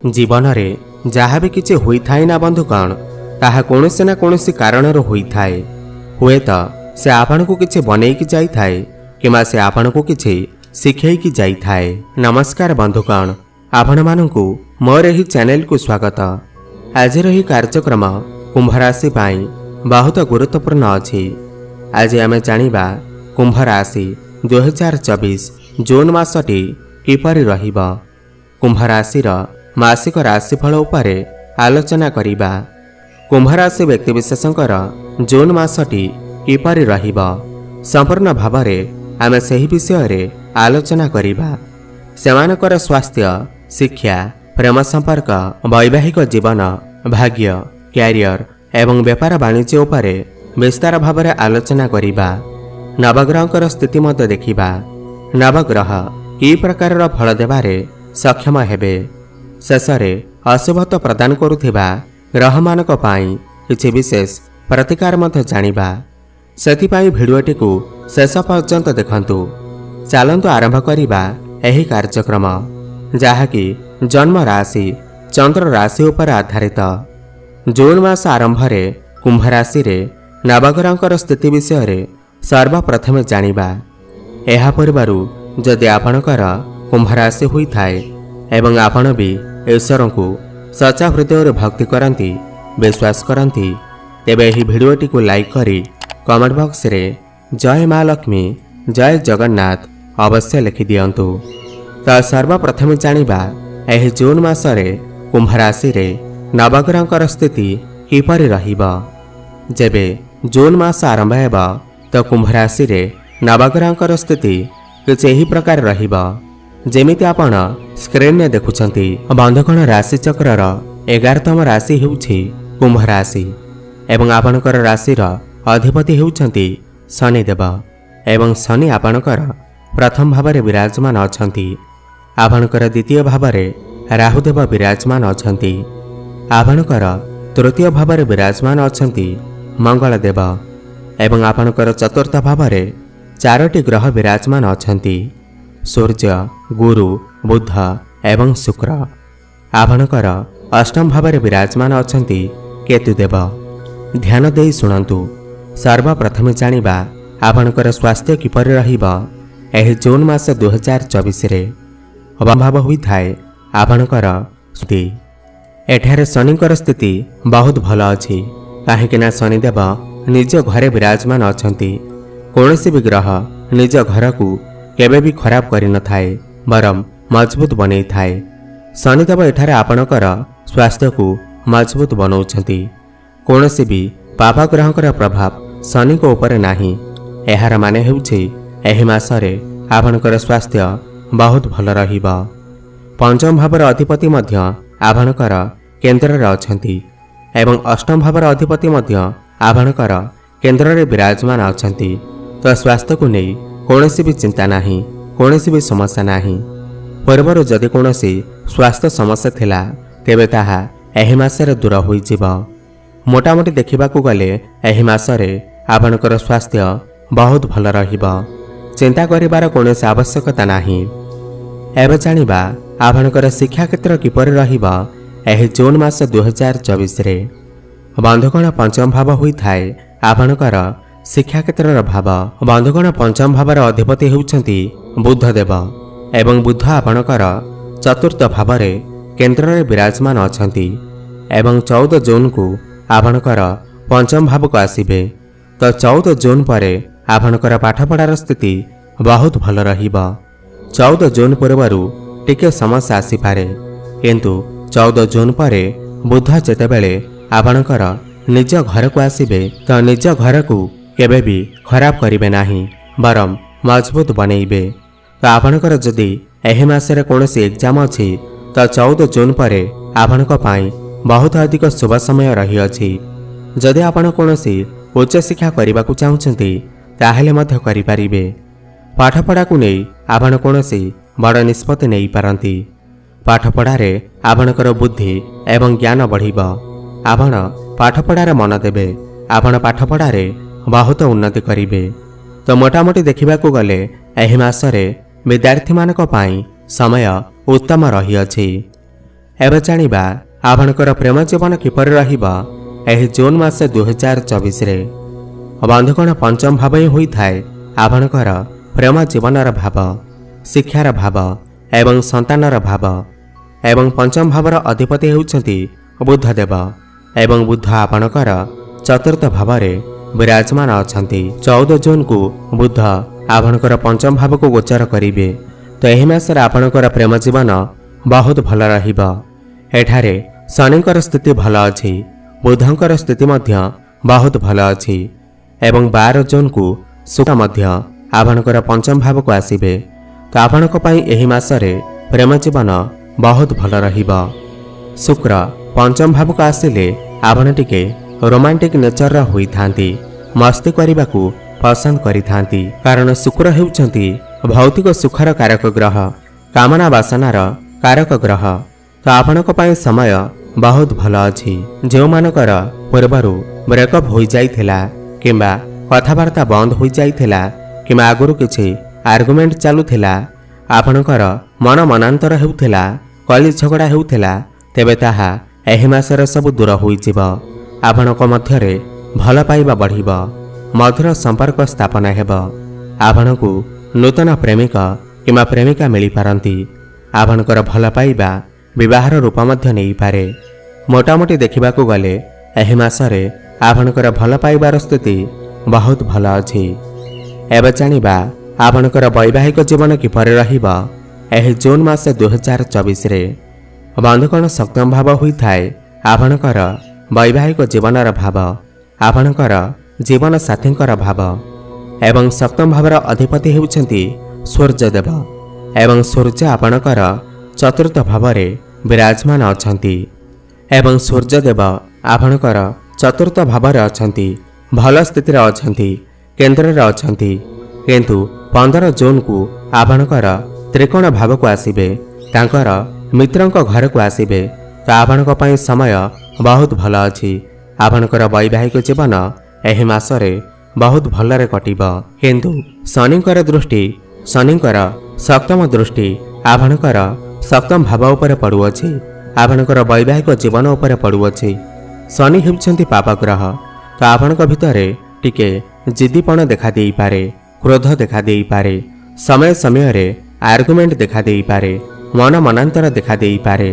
जीवन में जहाँ भी किसी होइथाए ना बंधुगण ताहा कौनसी ना कौनसी कारणर होइथाए। हुए तो से आपण को किसी बनईकी जाइथाए किंवा से आपण को किसी शिखैकी जाइथाए। नमस्कार बंधुगण, आपण मानकु मोर एही चैनल को स्वागत। आज रही कार्यक्रम कुंभ राशि पाई बहुत गुरुत्वपूर्ण अछि। आज आमे जानिबा कुंभ राशि 2024 जून मासटी किपरि रहिब। कुंभ राशिर मासिक राशिफल उपरे आलोचना करिबा। कुंभ राशि व्यक्तिविशेषकर जून मासटी किपरि रहिब संपूर्ण भावरे आमे सही विषय रे आलोचना करिबा। सेमानकर स्वास्थ्य, शिक्षा, प्रेम संपर्क, वैवाहिक जीवन, भाग्य, क्यारियर एवं व्यापार वाणिज्य उपरे विस्तार भावरे आलोचना करिबा। नवग्रहकर स्थिति मत देखिबा। नवग्रह कि प्रकार फल देबारे सक्षम हेबे। शेषरे अशुभत्व प्रदान करुथिबा ग्रह मानक पाई किछि विशेष प्रतिकार मत जानिबा। सेथिपाई भिडियोटी को शेष पर्यंत देखंतु। चलंतु आरंभ करिबा एही कार्यक्रम जाहाकि जन्म राशि चंद्र राशि उपर आधारित। जून मास आरंभ रे कुंभ राशि रे नवग्रहकर स्थिति विषय रे सर्वप्रथमे जानिबा। एहा पूर्वरु जदि आपणकर कुंभ राशि होइथाए एवं आपण भी ईश्वर को सच्चा हृदय भक्ति करती विश्वास करती तेबे एही भिडियोटी को लाइक करी कमेंट बॉक्स रे जय माँ लक्ष्मी जय जगन्नाथ अवश्य लिखि दियंतु। तो सर्वप्रथम जानिबा एही जून मासरे कुंभ राशि रे नवग्रहकर स्थिति किपरि रहिब। जेबे जून मास आरंभ हेब तो कुंभ राशि रे नवग्रहकर स्थिति किछि एही प्रकार रहिब जेमिति आपण स्क्रीन में देखुछंती। बंधुगण, राशि चक्रर 11तम राशि हेउछि कुंभ राशि एवं आपणकर राशिर अधिपति हेउछंती शनिदेव एवं शनि आपणकर प्रथम भावरे विराजमान अछंती। आपणकर द्वितीय भावरे राहुदेव विराजमान अछंती। आपणकर तृतीय भावरे विराजमान अछंती मंगलदेव एवं आपणकर चतुर्थ भावरे चारोटी ग्रह विराजमान अछंती सूर्य, गुरु, बुध एवं शुक्र। आपणकर अष्टम भावरे विराजमान अछंती केतुदेव। ध्यान देई शुणंतु। सर्वप्रथमे जानिबा आपणकर स्वास्थ्य किपरि रहिब एही जून मास 2024 रे। अभाव होइथाए आपणकर स्थिति। एठारे शनिकर स्थिति बहुत भल अछि काहेकि शनिदेव निज घरे विराजमान अछंती। कौनसी भी ग्रह निज घर को केबे भी खराब करि न थाए बरम मजबूत बनै थाए। शनिदेव एठारे आपणकर स्वास्थ्य को मजबूत बनौछंती। कौनसी भी पाप ग्रहकर प्रभाव शनि को ऊपर नाही। एहार माने हेउछि एही मासरे आपणकर स्वास्थ्य बहुत भल रहिब। पंचम भावर अधिपति मध्य आपणकर केंद्र रे अछंती एवं अष्टम भावर अधिपति मध्य आपणकर केंद्र रे विराजमान अछंती। तो स्वास्थ्य को नहीं कौनसी भी चिंता नहीं, कौनसी भी समस्या नहीं। पूर्वर जदि कौनसी स्वास्थ्य समस्या थिला तेबे ताहा एही मासरे दूर होई जिवो। मोटामोटी देखिबाकू गले एही मासरे आपणकर स्वास्थ्य बहुत भल रहिब। चिंता करिबार कौनसी आवश्यकता नहीं। एबे जानिबा आपणकर शिक्षा क्षेत्र किपरि रहिब एही जून मास 2024 रे। बंधुगण, पंचम भाव होइथाए आपणकर शिक्षा क्षेत्र भाव। बंधुगण, पंचम भावर अधिपति हेउछंती बुधदेव एवं बुध आपणकर चतुर्थ भावरे केंद्र रे विराजमान अछंती एवं 14 जून को आपणकर पंचम भाव को आसिबे। तो 14 जून परे आपणकर पाठपढ़ार स्थिति बहुत भल रहिब। 14 जून पूर्वरु टिके समस्या आसिपारे किंतु 14 जून परे बुध जेतेबेले आपणकर निज घर को आसिबे तो निज घर को केबे भी खराब करिबे नाही बरम मजबूत बनैबे। तो आपणकर जदि एही मासरे कौनसी एग्जाम अछि तो 14 जून परे आपणक पाई बहुत अधिक शुभ समय रही अछि। जदि आपण कौनसी उच्च शिक्षा करिबाकू चाहुछंती ताहेले मध्य करि परिबे। पाठपढ़ा को नहीं आपण कौनसी बड़ निष्पत्ति नहीं पारंती। पाठपढ़ारे आपणकर बुद्धि एवं ज्ञान बढ़िब। आपण पाठपढ़ारे मन देबे। आपण पाठपढ़ारे बहुत उन्नति करिबे। तो मोटामोटी देखिबाकू गले एही मासरे विद्यार्थी मानक पाई समय उत्तम रही अछि। एबे जानिबा आपणकर प्रेम जीवन किपर रहिब एही जून मास 2024 रे। बंधुगण पंचम भाव ही होई थाए आपणकर प्रेम जीवनर भाव, शिक्षार भाव एवं संतानर भाव। एवं पंचम भावर अधिपति हेउछंती बुधदेव एवं बुध आपणकर चतुर्थ भावरे विराजमान अछंती। 14 जून को बुध आपणकर पंचम भाव को गोचर करिवे। तो एही मासरे आपणकर प्रेम जीवन बहुत भल रहिब। एठारे शनिकर स्थिति भल अछि, बुधंकर स्थिति मध्य बहुत भल अछि एवं 12 जून को शुक्र मध्य आपणकर पंचम भाव को आसिबे। तो आपणक पई एही मासरे प्रेम जीवन बहुत भल रहिब। शुक्र पंचम भाव को आसिले आपण टिके रोमांटिक नेचर होई थांती, मस्ती करबाकू पसंद करि थांती। कारण शुक्र हेउछंती भौतिक सुखर कारक ग्रह, कामना वासनार कारक ग्रह। तो आपणक पई समय बहुत भल अछि। जो मानकर पूर्वरु ब्रेकअप होई जाइथिला किंबा कथावार्ता बंद होई जाइथिला किंबा आगुरु किछि आर्गुमेंट चालुथिला, आपणकर मन मनांतर हेउथिला, कली झगड़ा हेउथिला, तेबे ताहा एही मासरे सब दूर होई जिव। आपणक मध्यरे भल पाइबा बढ़िब, मधुर संपर्क स्थापना हेब। आपणकू नूतन प्रेमिक किंबा प्रेमिका मिली पारंती। आपणकर भल पाइबा विवाहर रूप मध्य नहीं पारे। मोटामोटी देखिबाकू गले एही मासरे आपणकर भल पाइबार स्थिति बहुत भल अछि। एबे जानिबा आपणकर वैवाहिक जीवन किपर रहिब एही जून मास 2024 रे। बंधुगण सप्तम भाव होई थाए आपणकर वैवाहिक जीवनर भाव, आपणकर जीवन साथींकर भाव। एवं सप्तम भावर अधिपति हेउछंती सूर्यदेव एवं सूर्य आपणकर चतुर्थ भावरे विराजमान अछंती। एवं सूर्यदेव आपणकर चतुर्थ भावरे अछंती, भल स्थिति रे अछंती, केंद्र रे अछंती। किंतु 15 जून को आपणकर त्रिकोण भाव को आसिबे, तांकर मित्रंक घर को आसिबे। तो आपणक पई समय बहुत भल अछि। आपणकर वैवाहिक जीवन एही मासरे बहुत भलरे कटिब। किंतु शनिकर दृष्टि, शनिकर सप्तम दृष्टि आपणकर सप्तम भाव उपर पड़ुअछि, आपणकर वैवाहिक जीवन उपर पड़ुअछि। शनि हेउछंती पाप ग्रह। तो आपणक भितरे टिके जिद्दीपण देखा देई पारे, क्रोध देखा देई पारे, समय समय रे आर्गुमेंट देखा देई पारे, मन मनांतर देखा देई पारे।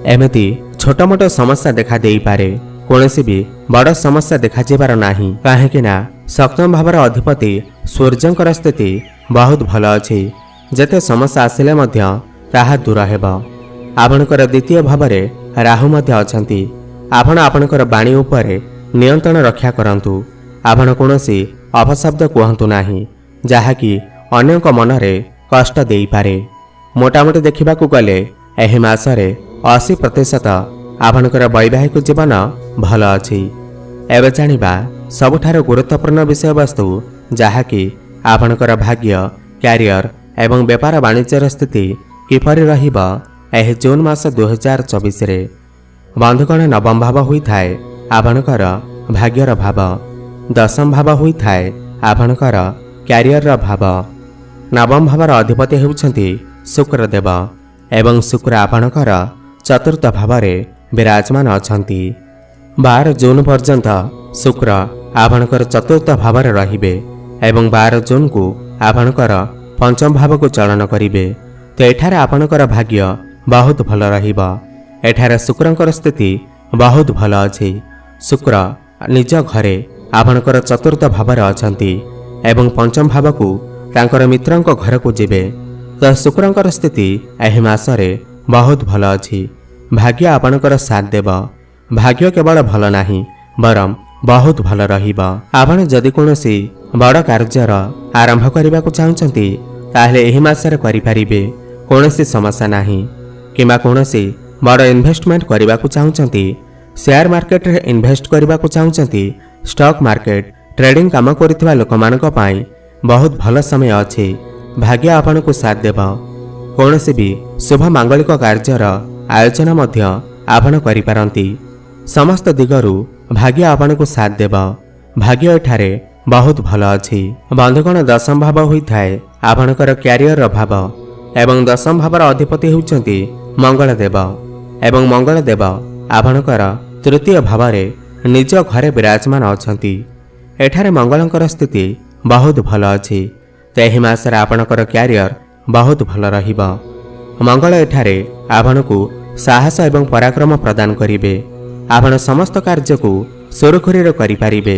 एमिति छोट मोट समस्या देखा देई पारे, कोनोसी भी बड़ समस्या देखा जेबार नाही। काहेकि ना सप्तम भावर अधिपति सूर्यंकर स्थिति बहुत भल अछि। जेते समस्या आसिले मध्य ताहा दूर हेब। आपणकर द्वितीय भावरे राहु मध्य अछंती। आपण आपणकर बाणी उपरे नियंत्रण रक्षा करंतु। आपण कोनोसी अपशब्द कहंतु नाही, जाहाकि अन्यक मनरे कष्ट देई पारे। मोटामोटी देखिबाकू गले एही मासरे 80% आपणकर वैवाहिक जीवन भल अछि। एबे जानिबा सबुठार गुरुत्वपूर्ण विषय वस्तु, जाहाकि आपणकर भाग्य, क्यारियर एवं व्यापार वाणिज्यर स्थिति किपरि रहिब एही जून मास 2024 रे। बंधुगण नवम भाव होई थाए आपणकर भाग्यर भाव, दशम भाव होई थाए आपणकर क्यारियर भाव। नवम भावर अधिपति हेउछंती शुक्रदेव एवं शुक्र आपणकर चतुर्थ भावरे विराजमान अछंती। 12 जून पर्यंत शुक्र आपणकर चतुर्थ भावरे रहिबे एवं 12 जून को आपणकर पंचम भाव को चलन करिवे। तो एठारे आपणकर भाग्य बहुत भल रहिब। एठारे शुक्रंकर स्थिति बहुत भल अछि। शुक्र निज घरे आपणकर चतुर्थ भावरे अछंती एवं पंचम भाव को तांकर मित्रंक घर को जिबे। तो शुक्रंकर स्थिति एही मासरे बहुत भल अछि। भाग्य आपणकर साथ देव। भाग्य केवल भल नाही बरम बहुत भल रहिब। आपण जदि कोनोसी बड़ कार्यर आरंभ करबा को चाहुचंती ताहले एही मासरे करि परिबे, कोनोसी समस्या नाही। किंबा कोनोसी बड़ इन्वेस्टमेंट करबा को चाहुचंती, शेयर मार्केट रे इन्वेस्ट करबा को चाहुचंती, स्टॉक मार्केट ट्रेडिंग काम करथिबा लोकमानक पई बहुत भल समय अछि। भाग्य आपण को साथ देव। कोनोसी भी शुभ मांगलिक कार्यर आयोजन मध्य आपण करि पारंती। समस्त दिगरु भाग्य आपण को साथ देव। भाग्य एठारे बहुत भल अछि। बंधुगण दशम भाव होई थाए आपणकर क्यारियर भाव एवं दशम भावर अधिपति हेउचंती मंगल देव। ଏବଂ ମଙ୍ଗଳ ଦେବ ଆପଣଙ୍କର ତୃତୀୟ ଭାବରେ ନିଜ ଘରେ ବିରାଜମାନ ଅଛନ୍ତି। ଏଠାରେ ମଙ୍ଗଳଙ୍କର ସ୍ଥିତି ବହୁତ ଭଲ ଅଛି। ତ ଏହି ମାସରେ ଆପଣଙ୍କର କ୍ୟାରିୟର ବହୁତ ଭଲ ରହିବ। ମଙ୍ଗଳ ଏଠାରେ ଆପଣଙ୍କୁ ସାହସ ଏବଂ ପରାକ୍ରମ ପ୍ରଦାନ କରିବେ। ଆପଣ ସମସ୍ତ କାର୍ଯ୍ୟକୁ ସୁରୁଖୁରୁରେ କରିପାରିବେ।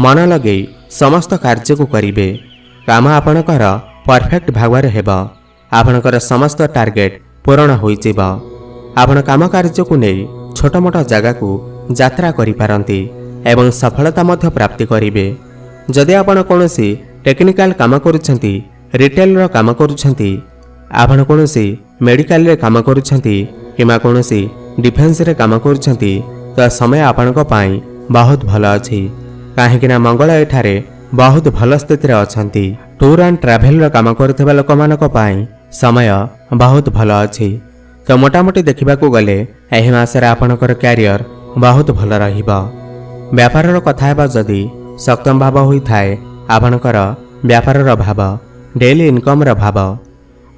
ମନ ଲଗେଇ ସମସ୍ତ କାର୍ଯ୍ୟକୁ କରିବେ। କାମ ଆପଣଙ୍କର ପରଫେକ୍ଟ ଭାବରେ ହେବ। ଆପଣଙ୍କର ସମସ୍ତ ଟାର୍ଗେଟ ପୂରଣ ହୋଇଯିବ। ଆପଣ କାମ କାର୍ଯ୍ୟକୁ ନେଇ ଛୋଟ ମୋଟ ଜାଗାକୁ ଯାତ୍ରା କରିପାରନ୍ତି ଏବଂ ସଫଳତା ମଧ୍ୟ ପ୍ରାପ୍ତି କରିବେ। ଯଦି ଆପଣ କୌଣସି ଟେକ୍ନିକାଲ କାମ କରୁଛନ୍ତି, ରିଟେଲର କାମ କରୁଛନ୍ତି, ଆପଣ କୌଣସି ମେଡିକାଲରେ କାମ କରୁଛନ୍ତି କିମ୍ବା କୌଣସି ଡିଫେନ୍ସରେ କାମ କରୁଛନ୍ତି, ତ ସମୟ ଆପଣଙ୍କ ପାଇଁ ବହୁତ ଭଲ ଅଛି। କାହିଁକି ନା ମଙ୍ଗଳ ଏଠାରେ ବହୁତ ଭଲ ସ୍ଥିତିରେ ଅଛନ୍ତି। ଟୁର ଆଣ୍ଡ ଟ୍ରାଭେଲର କାମ କରୁଥିବା ଲୋକମାନଙ୍କ ପାଇଁ ସମୟ ବହୁତ ଭଲ ଅଛି। ତ ମୋଟାମୋଟି ଦେଖିବାକୁ ଗଲେ ଏହି ମାସରେ ଆପଣଙ୍କର କ୍ୟାରିୟର ବହୁତ ଭଲ ରହିବ। ବ୍ୟାପାରର କଥା ହେବା ଯଦି ସପ୍ତମ ଭାବ ହୋଇଥାଏ ଆପଣଙ୍କର ବ୍ୟାପାରର ଭାବ, ଡେଲି ଇନକମର ଭାବ।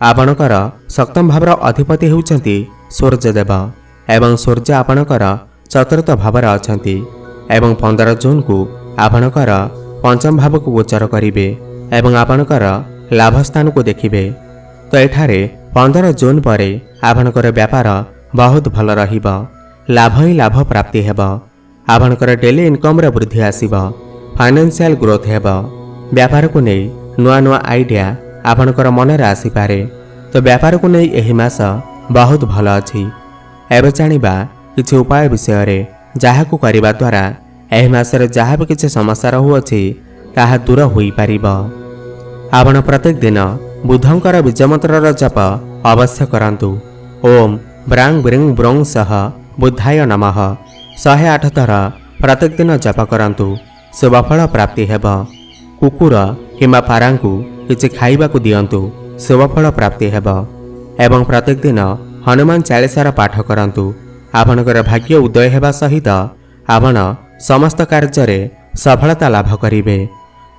ଆପଣଙ୍କର ସପ୍ତମ ଭାବର ଅଧିପତି ହେଉଛନ୍ତି ସୂର୍ଯ୍ୟଦେବ ଏବଂ ସୂର୍ଯ୍ୟ ଆପଣଙ୍କର ଚତୁର୍ଥ ଭାବରେ ଅଛନ୍ତି ଏବଂ 15 ଜୁନକୁ ଆପଣଙ୍କର ପଞ୍ଚମ ଭାବକୁ ଗୋଚର କରିବେ ଏବଂ ଆପଣଙ୍କର ଲାଭ ସ୍ଥାନକୁ ଦେଖିବେ। ତ ଏଠାରେ 15 ଜୁନ ପରେ ଆପଣଙ୍କର ବ୍ୟାପାର ବହୁତ ଭଲ ରହିବ। ଲାଭ ହିଁ ଲାଭ ପ୍ରାପ୍ତି ହେବ। ଆପଣଙ୍କର ଡେଲି ଇନକମରେ ବୃଦ୍ଧି ଆସିବ। ଫାଇନାନ୍ସିଆଲ ଗ୍ରୋଥ ହେବ। ବ୍ୟାପାରକୁ ନେଇ ନୂଆ ନୂଆ ଆଇଡିଆ ଆପଣଙ୍କର ମନରେ ଆସିପାରେ। ତ ବ୍ୟାପାରକୁ ନେଇ ଏହି ମାସ ବହୁତ ଭଲ ଅଛି। ଏବେ ଜାଣିବା କିଛି ଉପାୟ ବିଷୟରେ, ଯାହାକୁ କରିବା ଦ୍ୱାରା ଏହି ମାସରେ ଯାହା ବି କିଛି ସମସ୍ୟା ରହୁଅଛି ତାହା ଦୂର ହୋଇପାରିବ। ଆପଣ ପ୍ରତ୍ୟେକ ଦିନ ବୁଧଙ୍କର ବୀଜମନ୍ତ୍ରର ଜପ ଅବଶ୍ୟ କରନ୍ତୁ। ଓମ୍ ବ୍ରାଂ ବ୍ରିଂ ବ୍ରୋଂ ସହ ବୁଦ୍ଧାୟ ନମଃ 108 ଥର ପ୍ରତ୍ୟେକ ଦିନ ଜପ କରନ୍ତୁ। ଶୁଭଫଳ ପ୍ରାପ୍ତି ହେବ। କୁକୁର କିମ୍ବା ପାରାଙ୍କୁ କିଛି ଖାଇବାକୁ ଦିଅନ୍ତୁ। ଶୁଭଫଳ ପ୍ରାପ୍ତି ହେବ। ଏବଂ ପ୍ରତ୍ୟେକ ଦିନ ହନୁମାନ ଚାଳିଶାର ପାଠ କରନ୍ତୁ। ଆପଣଙ୍କର ଭାଗ୍ୟ ଉଦୟ ହେବା ସହିତ ଆପଣ ସମସ୍ତ କାର୍ଯ୍ୟରେ ସଫଳତା ଲାଭ କରିବେ।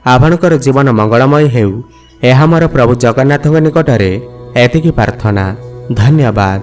ଆପଣଙ୍କର ଜୀବନ ମଙ୍ଗଳମୟ ହେଉ, ଏହା ମୋର ପ୍ରଭୁ ଜଗନ୍ନାଥଙ୍କ ନିକଟରେ ଏତିକି ପ୍ରାର୍ଥନା। ଧନ୍ୟବାଦ।